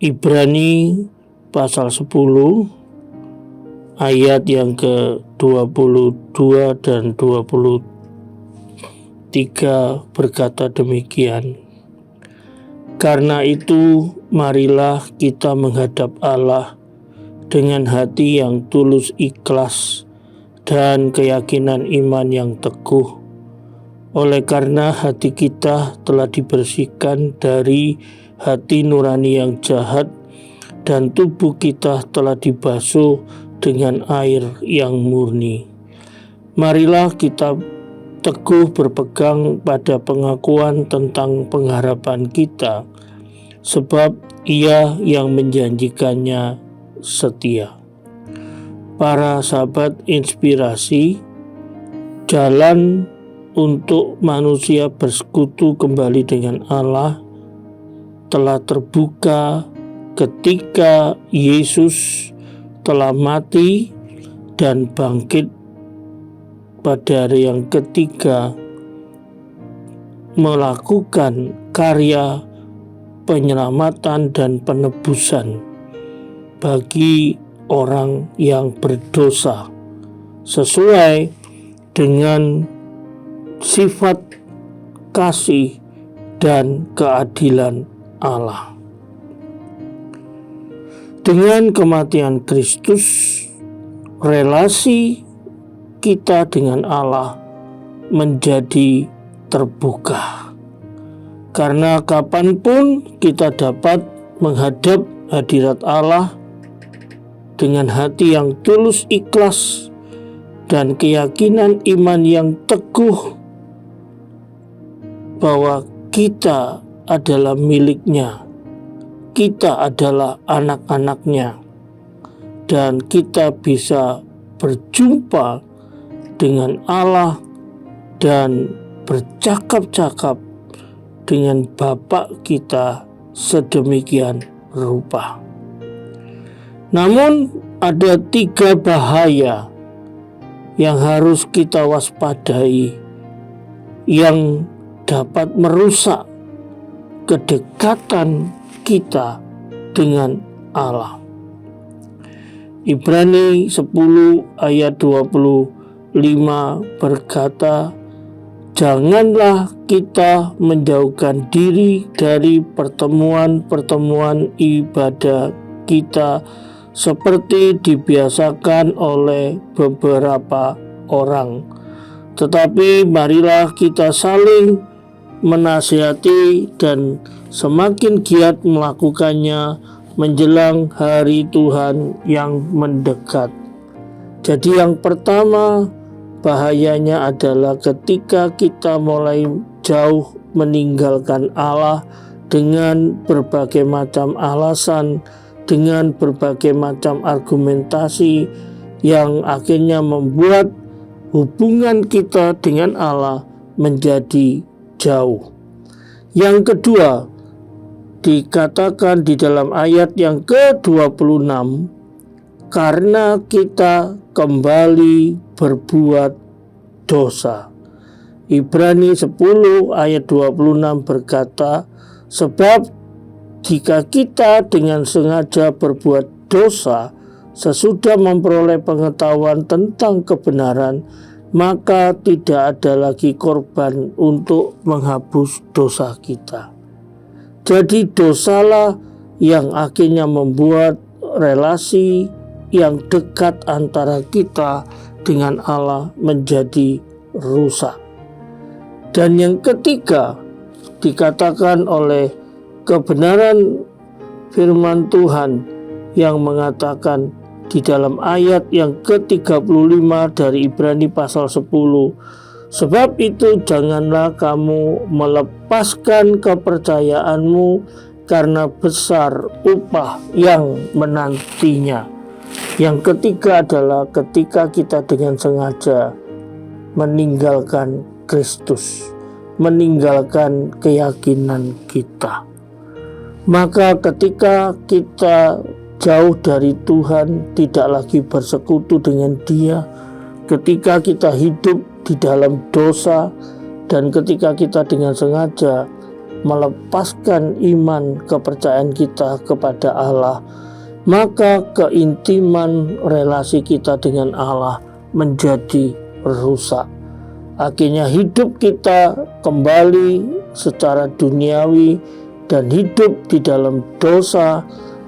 Ibrani pasal 10 ayat yang ke-22 dan 23 berkata demikian. Karena itu marilah kita menghadap Allah dengan hati yang tulus ikhlas dan keyakinan iman yang teguh. Oleh karena hati kita telah dibersihkan dari hati nurani yang jahat dan tubuh kita telah dibasuh dengan air yang murni. Marilah kita teguh berpegang pada pengakuan tentang pengharapan kita, sebab Ia yang menjanjikannya setia. Para sahabat inspirasi, jalan untuk manusia bersekutu kembali dengan Allah telah terbuka ketika Yesus telah mati dan bangkit pada hari yang ketiga, melakukan karya penyelamatan dan penebusan bagi orang yang berdosa sesuai dengan sifat kasih dan keadilan Allah. Dengan kematian Kristus, relasi kita dengan Allah menjadi terbuka. Karena kapanpun kita dapat menghadap hadirat Allah dengan hati yang tulus ikhlas dan keyakinan iman yang teguh bahwa kita adalah miliknya, kita adalah anak-anaknya, dan kita bisa berjumpa dengan Allah dan bercakap-cakap dengan Bapa kita sedemikian rupa. Namun ada 3 bahaya yang harus kita waspadai yang dapat merusak kedekatan kita dengan Allah. Ibrani 10 ayat 25 berkata, janganlah kita menjauhkan diri dari pertemuan-pertemuan ibadah kita seperti dibiasakan oleh beberapa orang, tetapi marilah kita saling menasihati dan semakin giat melakukannya menjelang hari Tuhan yang mendekat. Jadi yang pertama bahayanya adalah ketika kita mulai jauh meninggalkan Allah dengan berbagai macam alasan, dengan berbagai macam argumentasi yang akhirnya membuat hubungan kita dengan Allah menjadi jauh. Yang kedua, dikatakan di dalam ayat yang ke-26, karena kita kembali berbuat dosa. Ibrani 10 ayat 26 berkata, sebab jika kita dengan sengaja berbuat dosa sesudah memperoleh pengetahuan tentang kebenaran, maka tidak ada lagi korban untuk menghapus dosa kita. Jadi dosalah yang akhirnya membuat relasi yang dekat antara kita dengan Allah menjadi rusak. Dan yang ketiga, dikatakan oleh kebenaran firman Tuhan yang mengatakan di dalam ayat yang ke-35 dari Ibrani pasal 10, sebab itu janganlah kamu melepaskan kepercayaanmu karena besar upah yang menantinya. Yang ketiga adalah ketika kita dengan sengaja meninggalkan Kristus, meninggalkan keyakinan kita. Maka ketika kita jauh dari Tuhan, tidak lagi bersekutu dengan Dia, ketika kita hidup di dalam dosa, dan ketika kita dengan sengaja melepaskan iman kepercayaan kita kepada Allah, maka keintiman relasi kita dengan Allah menjadi rusak. Akhirnya hidup kita kembali secara duniawi dan hidup di dalam dosa,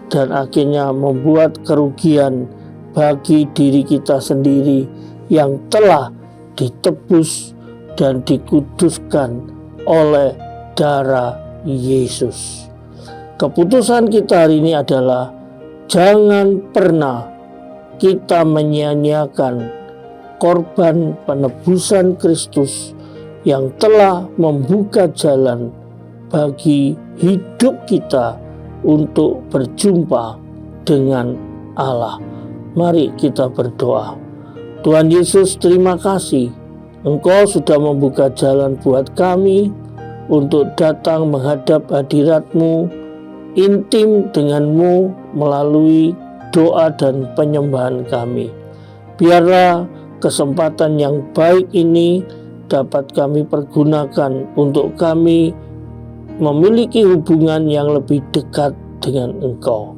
dan akhirnya membuat kerugian bagi diri kita sendiri yang telah ditebus dan dikuduskan oleh darah Yesus. Keputusan kita hari ini adalah jangan pernah kita menyia-nyiakan korban penebusan Kristus yang telah membuka jalan bagi hidup kita untuk berjumpa dengan Allah. Mari kita berdoa. Tuhan Yesus, terima kasih Engkau sudah membuka jalan buat kami untuk datang menghadap hadirat-Mu, intim dengan-Mu melalui doa dan penyembahan kami. Biarlah kesempatan yang baik ini dapat kami pergunakan untuk kami memiliki hubungan yang lebih dekat dengan Engkau.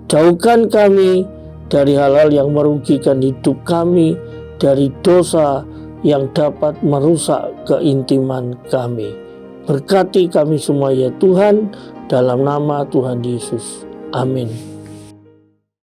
Jauhkan kami dari hal-hal yang merugikan hidup kami, dari dosa yang dapat merusak keintiman kami. Berkati kami semua ya Tuhan, dalam nama Tuhan Yesus. Amin.